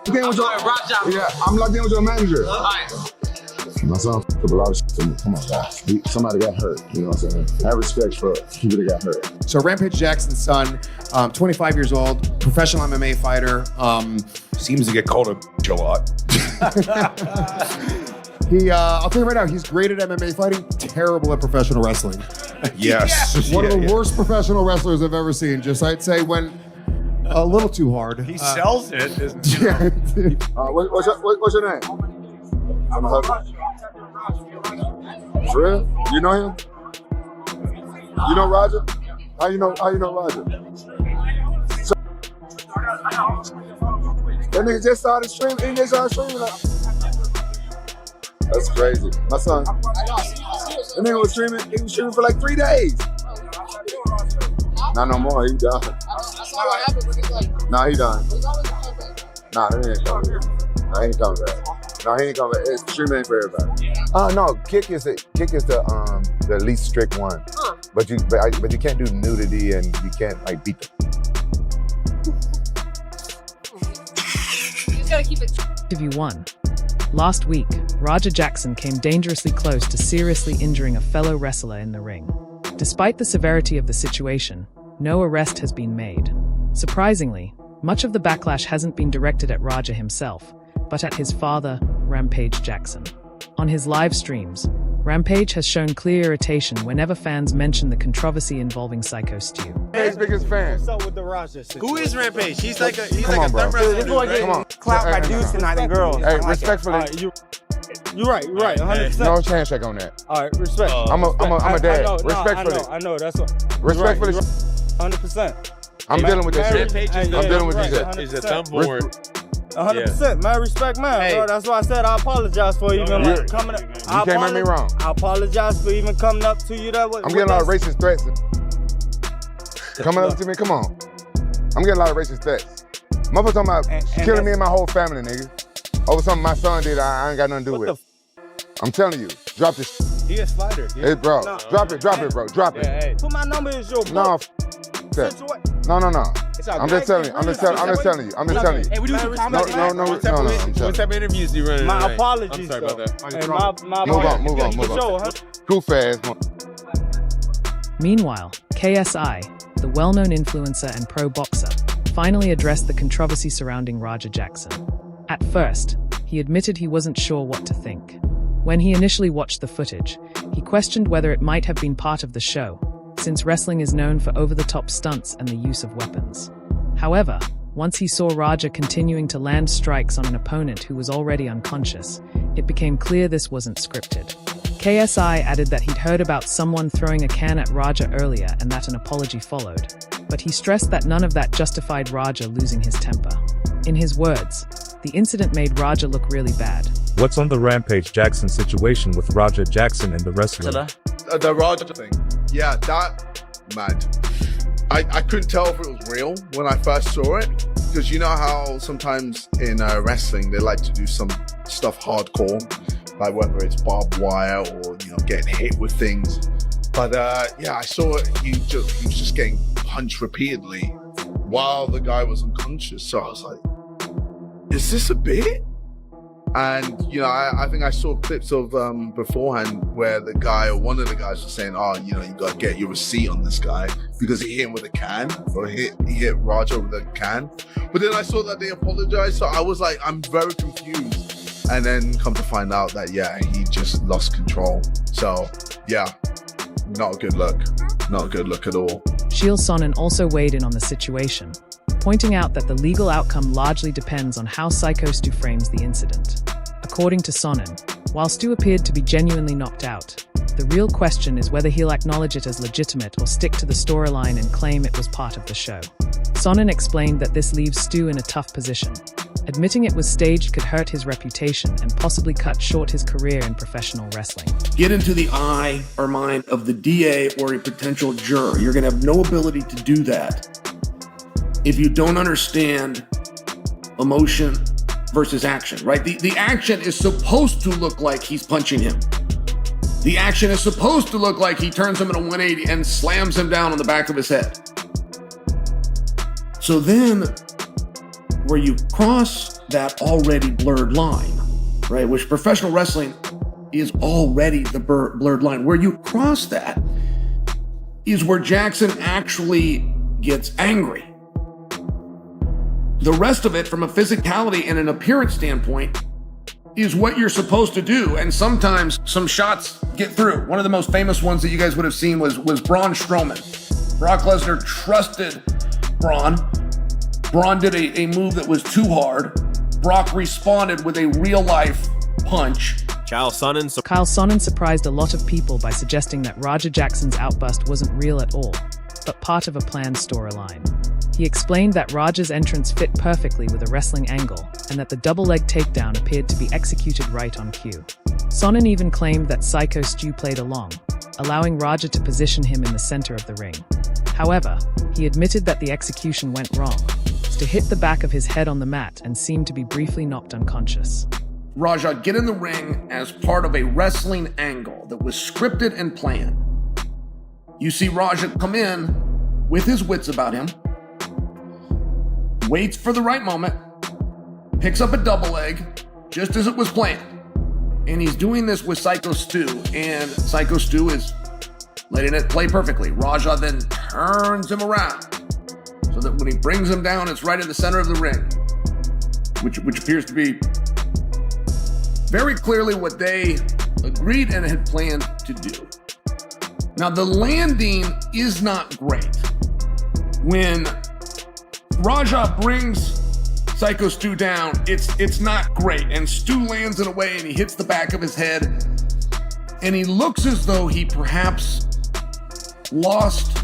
Yeah, I'm locked in with your manager. All right. My son f***ed up a lot of shit to me. Come on, guys. Somebody got hurt. You know what I'm saying? I have respect for people that got hurt. So Rampage Jackson's son, 25 years old, professional MMA fighter. Seems to get called a lot. I'll tell you right now, he's great at MMA fighting, terrible at professional wrestling. Yes. One of the worst professional wrestlers I've ever seen. Just, I'd say, went a little too hard. He sells it. Yeah. What's your name? I'm a husband. For real? You know him? You know Roger? How you know Roger? So, that nigga just started streaming. He just started streaming. That's crazy. My son. That nigga was streaming. He was streaming for like 3 days. Not no more. He done. Nah, he done. Nah, he ain't coming back. Nah, he ain't coming back. No, he ain't coming back. Streaming ain't for everybody. No, kick is the least strict one. But you can't do nudity and you can't like beat them. You just gotta keep it. Interview 1. Last week, Rampage Jackson came dangerously close to seriously injuring a fellow wrestler in the ring. Despite the severity of the situation, no arrest has been made. Surprisingly, much of the backlash hasn't been directed at Raja himself, but at his father, Rampage Jackson. On his live streams, Rampage has shown clear irritation whenever fans mention the controversy involving Psycho Stu. His biggest fan. What's up with the Raja situation? Who is Rampage? He's like a Come on, bro. This boy getting clout by dudes tonight and girls. Hey, respectfully. You're right, 100%. No handshake on that. All right, respect. I'm a dad. Respectfully. I know, that's what. Respectfully. 100%. I'm dealing with this shit. I'm dealing with this shit. He's a thumb board. 100%, man. Respect, man. Bro, that's why I said I apologize for even coming up. You can't make me wrong. I apologize for even coming up to you that way. I'm getting a lot of racist threats. Coming up to me, come on. I'm getting a lot of racist threats. Motherfucker talking about killing me and my whole family, nigga. Over something my son did I ain't got nothing to do with. I'm telling you, drop this. He a fighter. Hey, bro, drop it, bro, drop it. Hey. Put my number in your book. No, No. I'm just telling you. I'm just telling you. Hey, we do some comedy. No. What type of interviews do you run? My apologies. I'm sorry about that. Hey, my Move on. Too fast. Meanwhile, KSI, the well-known influencer and pro boxer, finally addressed the controversy surrounding Rampage Jackson. At first, he admitted he wasn't sure what to think. When he initially watched the footage, he questioned whether it might have been part of the show, since wrestling is known for over-the-top stunts and the use of weapons. However, once he saw Raja continuing to land strikes on an opponent who was already unconscious, it became clear this wasn't scripted. KSI added that he'd heard about someone throwing a can at Raja earlier and that an apology followed, but he stressed that none of that justified Raja losing his temper. In his words, the incident made Raja look really bad. What's on the Rampage Jackson situation with Rampage Jackson and the wrestler? The Raja thing. Yeah, that, mad. I couldn't tell if it was real when I first saw it, because you know how sometimes in wrestling they like to do some stuff hardcore, like whether it's barbed wire or getting hit with things. But yeah, I saw it. He was just getting punched repeatedly while the guy was unconscious. So I was like, is this a bit? And I think I saw clips of beforehand where the guy or one of the guys was saying, you got to get your receipt on this guy because he hit him with a can, or he hit Raja with a can. But then I saw that they apologized, so I was like, I'm very confused. And then come to find out that he just lost control. So yeah, not a good look. Not a good look at all. Sheel Sonnen also weighed in on the situation, pointing out that the legal outcome largely depends on how Psycho Stu frames the incident. According to Sonnen, while Stu appeared to be genuinely knocked out, the real question is whether he'll acknowledge it as legitimate or stick to the storyline and claim it was part of the show. Sonnen explained that this leaves Stu in a tough position. Admitting it was staged could hurt his reputation and possibly cut short his career in professional wrestling. Get into the eye or mind of the DA or a potential juror. You're going to have no ability to do that if you don't understand emotion versus action, right? The action is supposed to look like he's punching him. The action is supposed to look like he turns him in a 180 and slams him down on the back of his head. So then where you cross that already blurred line, right? Which professional wrestling is already the blurred line. Where you cross that is where Jackson actually gets angry. The rest of it, from a physicality and an appearance standpoint, is what you're supposed to do. And sometimes some shots get through. One of the most famous ones that you guys would have seen was Braun Strowman. Brock Lesnar trusted Braun. Braun did a move that was too hard. Brock responded with a real-life punch. Kyle Sonnen surprised a lot of people by suggesting that Raja Jackson's outburst wasn't real at all, but part of a planned storyline. He explained that Raja's entrance fit perfectly with a wrestling angle, and that the double-leg takedown appeared to be executed right on cue. Sonnen even claimed that Psycho Stu played along, allowing Raja to position him in the center of the ring. However, he admitted that the execution went wrong, to hit the back of his head on the mat and seemed to be briefly knocked unconscious. Raja get in the ring as part of a wrestling angle that was scripted and planned. You see Raja come in with his wits about him, waits for the right moment, picks up a double leg, just as it was planned. And he's doing this with Psycho Stu, and Psycho Stu is letting it play perfectly. Raja then turns him around, so that when he brings him down, it's right in the center of the ring, which appears to be very clearly what they agreed and had planned to do. Now, the landing is not great. When Raja brings Psycho Stu down, it's not great, and Stu lands in a way and he hits the back of his head, and he looks as though he perhaps lost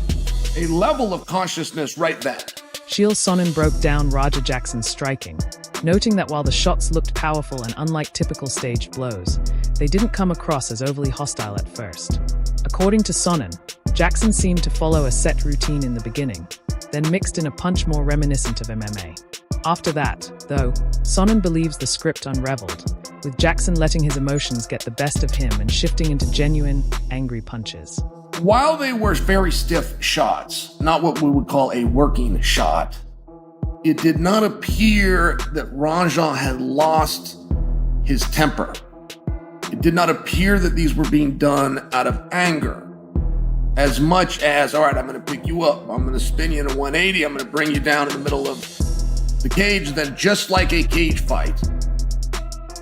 a level of consciousness right then. Shield Sonnen broke down Raja Jackson's striking, noting that while the shots looked powerful and unlike typical staged blows, they didn't come across as overly hostile at first. According to Sonnen, Jackson seemed to follow a set routine in the beginning, then mixed in a punch more reminiscent of MMA. After that, though, Sonnen believes the script unraveled, with Jackson letting his emotions get the best of him and shifting into genuine, angry punches. While they were very stiff shots, not what we would call a working shot, it did not appear that Raja had lost his temper. It did not appear that these were being done out of anger, as much as, all right, I'm going to pick you up, I'm going to spin you in a 180, I'm going to bring you down in the middle of the cage, then just like a cage fight,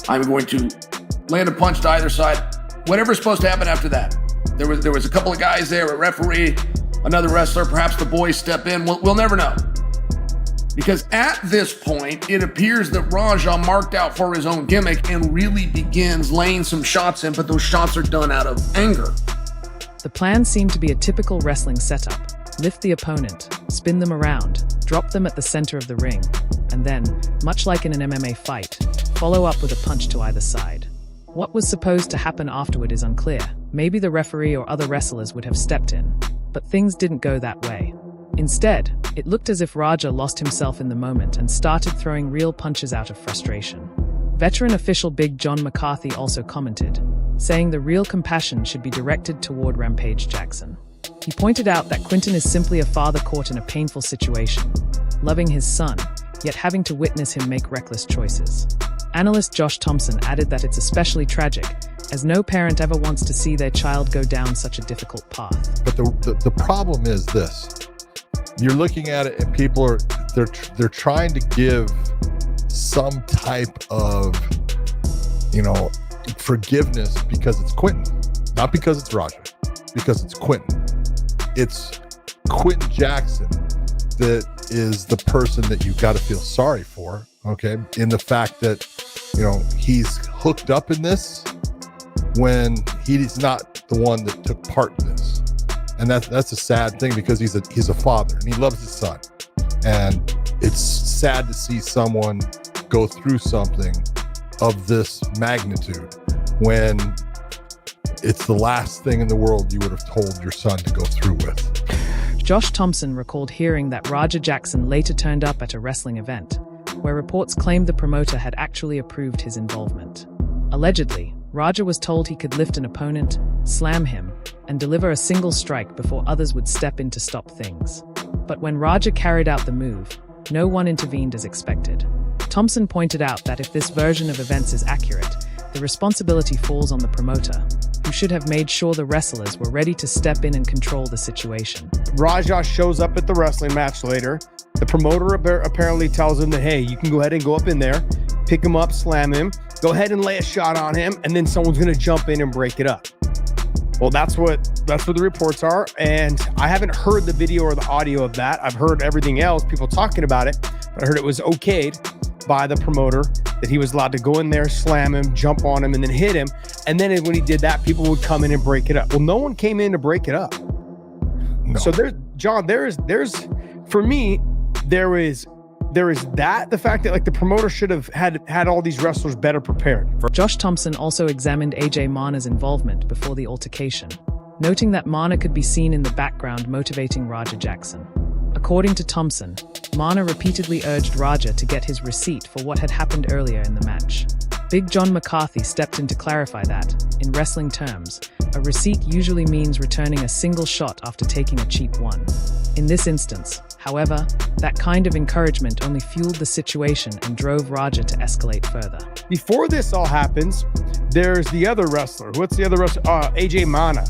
I'm going to land a punch to either side. Whatever's supposed to happen after that. There was a couple of guys there, a referee, another wrestler, perhaps the boys step in. We'll never know. Because at this point, it appears that Raja marked out for his own gimmick and really begins laying some shots in, but those shots are done out of anger. The plan seemed to be a typical wrestling setup. Lift the opponent, spin them around, drop them at the center of the ring, and then, much like in an MMA fight, follow up with a punch to either side. What was supposed to happen afterward is unclear. Maybe the referee or other wrestlers would have stepped in, but things didn't go that way. Instead, it looked as if Raja lost himself in the moment and started throwing real punches out of frustration. Veteran official Big John McCarthy also commented, saying the real compassion should be directed toward Rampage Jackson. He pointed out that Quinton is simply a father caught in a painful situation, loving his son, yet having to witness him make reckless choices. Analyst Josh Thompson added that it's especially tragic, as no parent ever wants to see their child go down such a difficult path. But the problem is this. You're looking at it and people are, they're trying to give some type of, forgiveness because it's Quinton. Not because it's Raja, because it's Quinton. It's Quinton Jackson that is the person that you've got to feel sorry for, okay? In the fact that, he's hooked up in this when he's not the one that took part in this. And that's a sad thing because he's a father and he loves his son. And it's sad to see someone go through something of this magnitude when it's the last thing in the world you would have told your son to go through with. Josh Thompson recalled hearing that Raja Jackson later turned up at a wrestling event, where reports claimed the promoter had actually approved his involvement. Allegedly, Raja was told he could lift an opponent, slam him, and deliver a single strike before others would step in to stop things. But when Raja carried out the move, no one intervened as expected. Thompson pointed out that if this version of events is accurate, the responsibility falls on the promoter, who should have made sure the wrestlers were ready to step in and control the situation. Raja shows up at the wrestling match later. The promoter apparently tells him that, hey, you can go ahead and go up in there, pick him up, slam him, go ahead and lay a shot on him, and then someone's going to jump in and break it up. Well, that's what the reports are, and I haven't heard the video or the audio of that. I've heard everything else, people talking about it, but I heard it was okayed by the promoter that he was allowed to go in there, slam him, jump on him, and then hit him. And then when he did that, people would come in and break it up. Well, no one came in to break it up. No. So there's for me, there is that, the fact that like the promoter should have had all these wrestlers better prepared. Josh Thompson also examined AJ Mana's involvement before the altercation, noting that Mana could be seen in the background motivating Raja Jackson. According to Thompson, Mana repeatedly urged Raja to get his receipt for what had happened earlier in the match. Big John McCarthy stepped in to clarify that, in wrestling terms, a receipt usually means returning a single shot after taking a cheap one. In this instance, however, that kind of encouragement only fueled the situation and drove Raja to escalate further. Before this all happens, there's the other wrestler. What's the other wrestler? AJ Mana.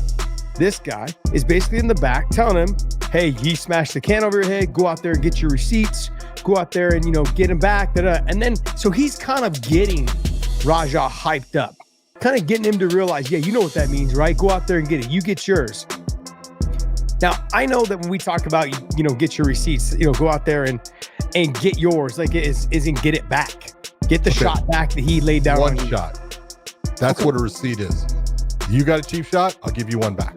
This guy is basically in the back telling him, hey, he smashed the can over your head, go out there and get your receipts, go out there and, get him back. And then, so he's kind of getting Raja hyped up, kind of getting him to realize, yeah, you know what that means, right? Go out there and get it. You get yours. Now, I know that when we talk about, get your receipts, go out there and get yours, like it isn't get it back. Get the shot back that he laid down one on shot. That's what a receipt is. You got a cheap shot, I'll give you one back.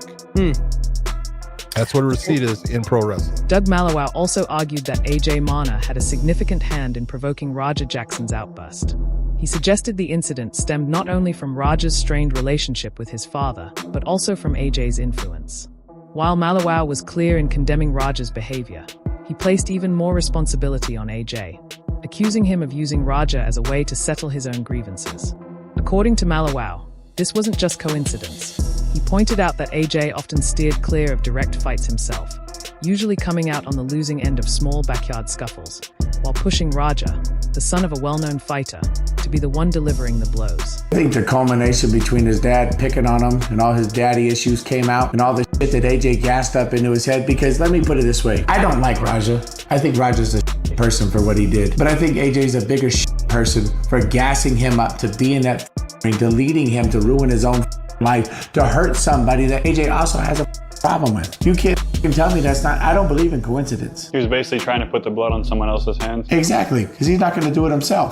That's what a receipt is in pro wrestling. Doug Malawow also argued that AJ Mana had a significant hand in provoking Raja Jackson's outburst. He suggested the incident stemmed not only from Raja's strained relationship with his father, but also from AJ's influence. While Malawow was clear in condemning Raja's behavior, he placed even more responsibility on AJ, accusing him of using Raja as a way to settle his own grievances. According to Malawow, this wasn't just coincidence. He pointed out that AJ often steered clear of direct fights himself, usually coming out on the losing end of small backyard scuffles, while pushing Raja, the son of a well-known fighter, to be the one delivering the blows. I think the culmination between his dad picking on him and all his daddy issues came out and all the shit that AJ gassed up into his head, because let me put it this way, I don't like Raja. I think Raja's a person for what he did, but I think AJ's a bigger person for gassing him up to be in that ring, to leading him to ruin his own life, to hurt somebody that AJ also has a problem with. You can't tell me that's not, I don't believe in coincidence. He was basically trying to put the blood on someone else's hands. Exactly, because he's not going to do it himself.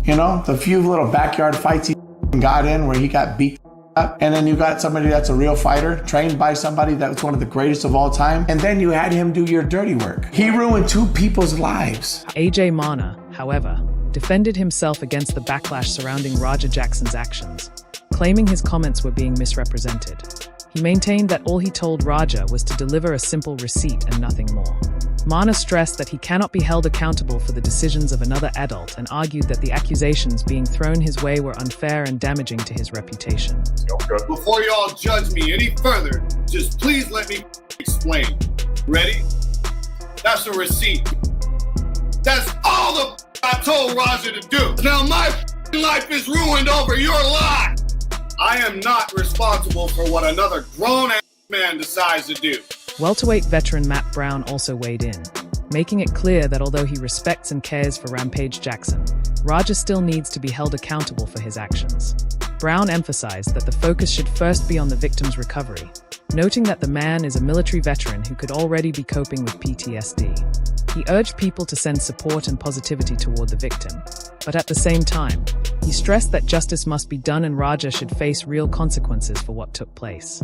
The few little backyard fights he got in where he got beat up, and then you got somebody that's a real fighter, trained by somebody that's one of the greatest of all time, and then you had him do your dirty work. He ruined two people's lives. AJ Mana, however, defended himself against the backlash surrounding Raja Jackson's actions, claiming his comments were being misrepresented. He maintained that all he told Raja was to deliver a simple receipt and nothing more. Mana stressed that he cannot be held accountable for the decisions of another adult and argued that the accusations being thrown his way were unfair and damaging to his reputation. Before y'all judge me any further, just please let me explain. Ready? That's a receipt. That's all the I told Raja to do. Now my life is ruined over your lie. I am not responsible for what another grown-ass man decides to do. Welterweight veteran Matt Brown also weighed in, making it clear that although he respects and cares for Rampage Jackson, Raja still needs to be held accountable for his actions. Brown emphasized that the focus should first be on the victim's recovery, noting that the man is a military veteran who could already be coping with PTSD. He urged people to send support and positivity toward the victim, but at the same time, he stressed that justice must be done and Raja should face real consequences for what took place.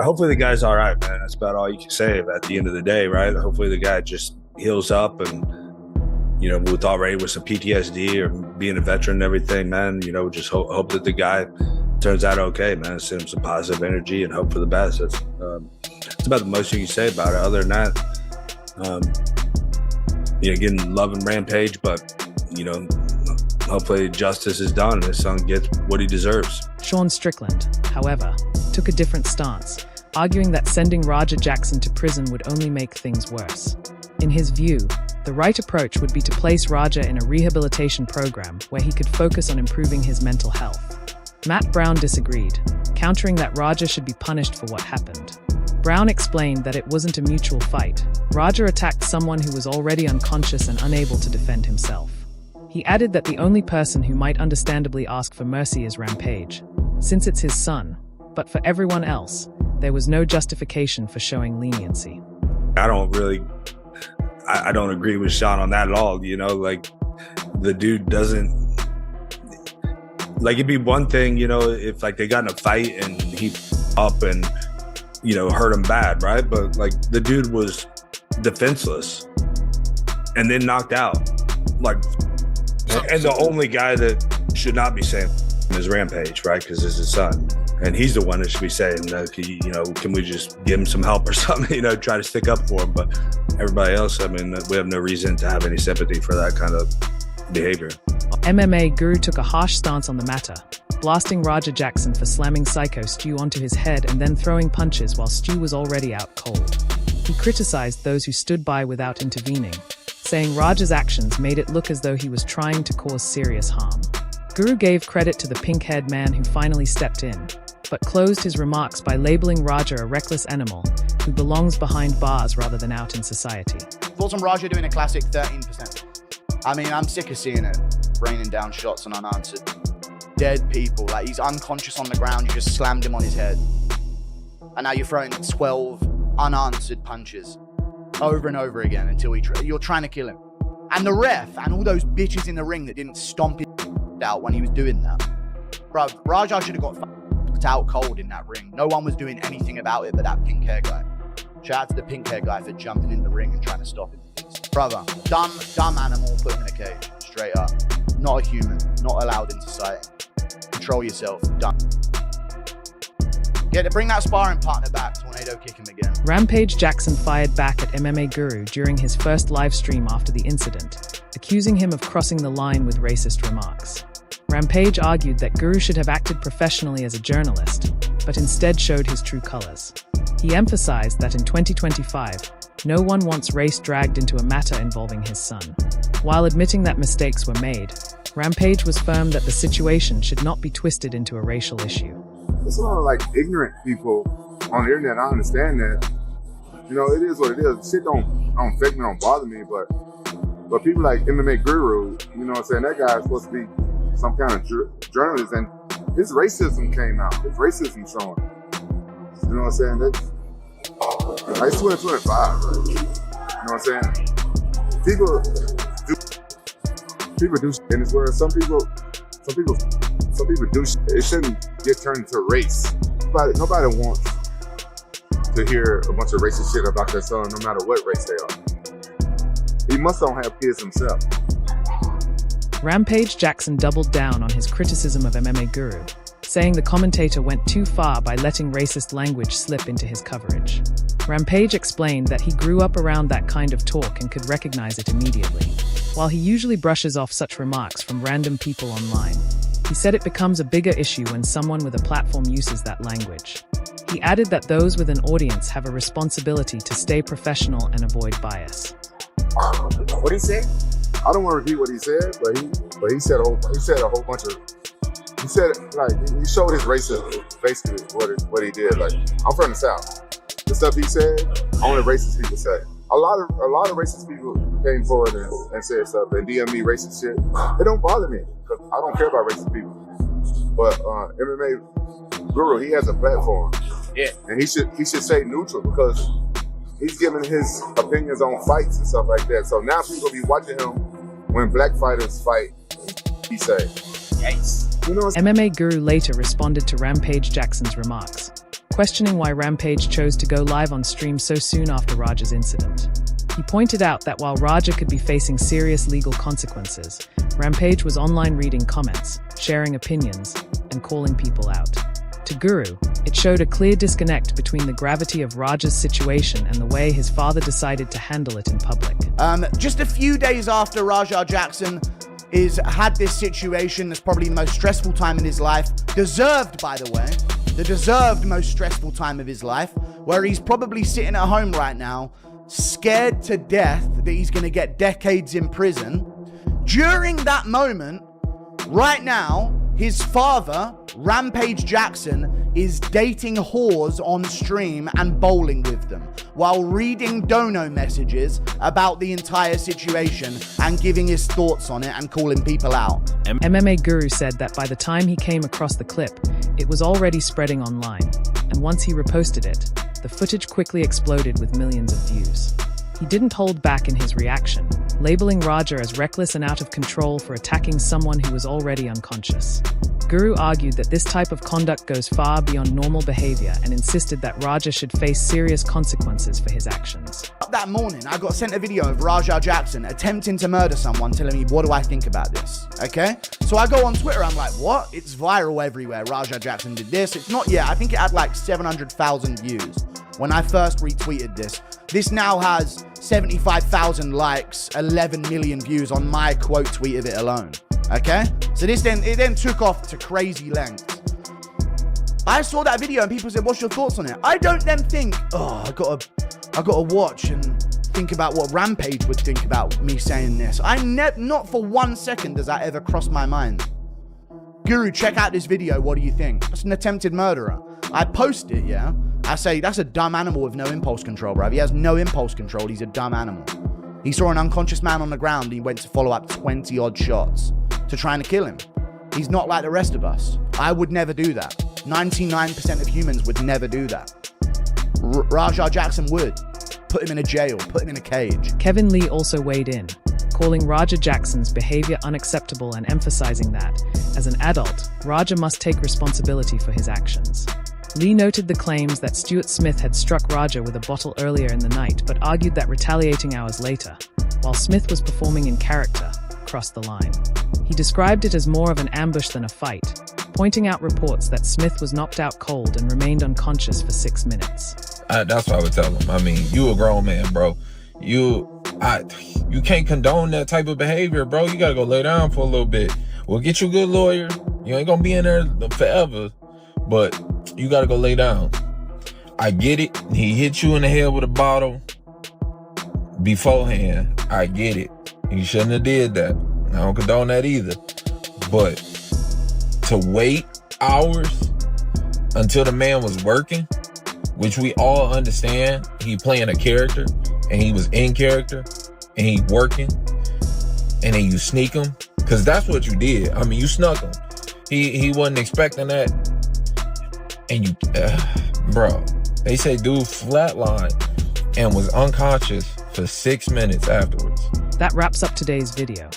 Hopefully the guy's all right, man. That's about all you can say at the end of the day, right? Hopefully the guy just heals up and, with some PTSD or being a veteran and everything, man, just hope that the guy turns out okay, man. Send him some positive energy and hope for the best. That's about the most you can say about it. Other than that, getting love and Rampage, but, hopefully justice is done and his son gets what he deserves. Sean Strickland, however, took a different stance, arguing that sending Raja Jackson to prison would only make things worse. In his view, The right approach would be to place Raja in a rehabilitation program where he could focus on improving his mental health. Matt Brown disagreed, countering that Raja should be punished for what happened. Brown explained that it wasn't a mutual fight. Raja attacked someone who was already unconscious and unable to defend himself. He added that the only person who might understandably ask for mercy is Rampage, since it's his son, but for everyone else, there was no justification for showing leniency. I don't agree with Sean on that at all. You know, like, the dude doesn't, like, it'd be one thing, you know, if like they got in a fight and he up and, you know, hurt him bad, right? But like, the dude was defenseless and then knocked out. Like, and the only guy that should not be saying is Rampage, right? Because it's his son. And he's the one that should be saying, you know, can we just give him some help or something, you know, try to stick up for him. But everybody else, I mean, we have no reason to have any sympathy for that kind of behavior. MMA Guru took a harsh stance on the matter, blasting Raja Jackson for slamming Psycho Stu onto his head and then throwing punches while Stu was already out cold. He criticized those who stood by without intervening, saying Raja's actions made it look as though he was trying to cause serious harm. Guru gave credit to the pink-haired man who finally stepped in, but closed his remarks by labeling Raja a reckless animal who belongs behind bars rather than out in society. Thoughts on Raja doing a classic 13%? I mean, I'm sick of seeing it, raining down shots on unanswered. Dead people, like he's unconscious on the ground, you just slammed him on his head. And now you're throwing 12 unanswered punches over and over again until you're trying to kill him. And the ref and all those bitches in the ring that didn't stomp his out when he was doing that. Bro, Raja should have got out cold in that ring. No one was doing anything about it but that pink hair guy. Shout out to the pink hair guy for jumping in the ring and trying to stop him. Brother, dumb animal, put him in a cage. Straight up. Not a human. Not allowed in society. Control yourself. Done. Bring that sparring partner back. Tornado kick him again. Rampage Jackson fired back at MMA Guru during his first live stream after the incident, accusing him of crossing the line with racist remarks. Rampage argued that Guru should have acted professionally as a journalist, but instead showed his true colors. He emphasized that in 2025, no one wants race dragged into a matter involving his son. While admitting that mistakes were made, Rampage was firm that the situation should not be twisted into a racial issue. It's a lot of like ignorant people on the internet. I understand that. You know, it is what it is. Shit don't affect me, don't bother me, but people like MMA Guru, you know what I'm saying, that guy's supposed to be some kind of journalist, and his racism came out. His racism showing. You know what I'm saying? It's 2025, right? You know what I'm saying? People do shit in this world. Some people do shit. It shouldn't get turned into race. Nobody wants to hear a bunch of racist shit about their son, no matter what race they are. He must don't have kids himself. Rampage Jackson doubled down on his criticism of MMA Guru, saying the commentator went too far by letting racist language slip into his coverage. Rampage explained that he grew up around that kind of talk and could recognize it immediately. While he usually brushes off such remarks from random people online, he said it becomes a bigger issue when someone with a platform uses that language. He added that those with an audience have a responsibility to stay professional and avoid bias. What he say? I don't want to repeat what he said, but he said a whole bunch of. He said, like, he showed his racism, basically what he did. Like, I'm from the South. The stuff he said, only racist people say. A lot of racist people came forward and said stuff and DM me racist shit. It don't bother me because I don't care about racist people. But MMA Guru, he has a platform. Yeah. And he should stay neutral because he's giving his opinions on fights and stuff like that. So now people be watching him when black fighters fight. He say, "Yikes." You know, MMA Guru later responded to Rampage Jackson's remarks, questioning why Rampage chose to go live on stream so soon after Raja's incident. He pointed out that while Raja could be facing serious legal consequences, Rampage was online reading comments, sharing opinions, and calling people out. To Guru, it showed a clear disconnect between the gravity of Raja's situation and the way his father decided to handle it in public. Just a few days after Raja Jackson had this situation that's probably the most stressful time in his life, deserved, by the way, the deserved most stressful time of his life, where he's probably sitting at home right now, scared to death that he's going to get decades in prison. During that moment, right now, his father, Rampage Jackson, is dating whores on stream and bowling with them while reading dono messages about the entire situation and giving his thoughts on it and calling people out. MMA Guru said that by the time he came across the clip, it was already spreading online, and once he reposted it, the footage quickly exploded with millions of views. He didn't hold back in his reaction, labeling Raja as reckless and out of control for attacking someone who was already unconscious. Guru argued that this type of conduct goes far beyond normal behavior and insisted that Raja should face serious consequences for his actions. That morning, I got sent a video of Rampage Jackson attempting to murder someone, telling me, what do I think about this? Okay? So I go on Twitter, I'm like, what? It's viral everywhere. Rampage Jackson did this. It's not yet. I think it had like 700,000 views when I first retweeted this. This now has 75,000 likes, 11 million views on my quote tweet of it alone. Okay? So it then took off to crazy lengths. I saw that video and people said, what's your thoughts on it? I don't then think, oh, I gotta watch and think about what Rampage would think about me saying this. Not for 1 second does that ever cross my mind. Guru, check out this video. What do you think? That's an attempted murderer. I post it, yeah? I say, that's a dumb animal with no impulse control, bruv. He has no impulse control. He's a dumb animal. He saw an unconscious man on the ground and he went to follow up 20 odd shots to trying to kill him. He's not like the rest of us. I would never do that. 99% of humans would never do that. Rampage Jackson would. Put him in a jail, put him in a cage. Kevin Lee also weighed in, calling Rampage Jackson's behavior unacceptable and emphasizing that, as an adult, Raja must take responsibility for his actions. Lee noted the claims that Stuart Smith had struck Raja with a bottle earlier in the night, but argued that retaliating hours later, while Smith was performing in character, crossed the line. He described it as more of an ambush than a fight, pointing out reports that Smith was knocked out cold and remained unconscious for 6 minutes. That's what I would tell him. I mean, you a grown man, bro. You can't condone that type of behavior, bro. You gotta go lay down for a little bit. We'll get you a good lawyer. You ain't gonna be in there forever, but you gotta go lay down. I get it. He hit you in the head with a bottle beforehand. I get it. He shouldn't have did that. I don't condone that either. But to wait hours until the man was working, which we all understand, he playing a character and he was in character and he working, and then you sneak him, because that's what you did. I mean, you snuck him. He wasn't expecting that. And you, bro, they say dude flatlined and was unconscious for 6 minutes afterwards. That wraps up today's video.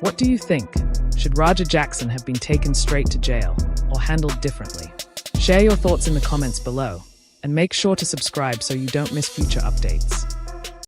What do you think? Should Rampage Jackson have been taken straight to jail or handled differently? Share your thoughts in the comments below and make sure to subscribe so you don't miss future updates.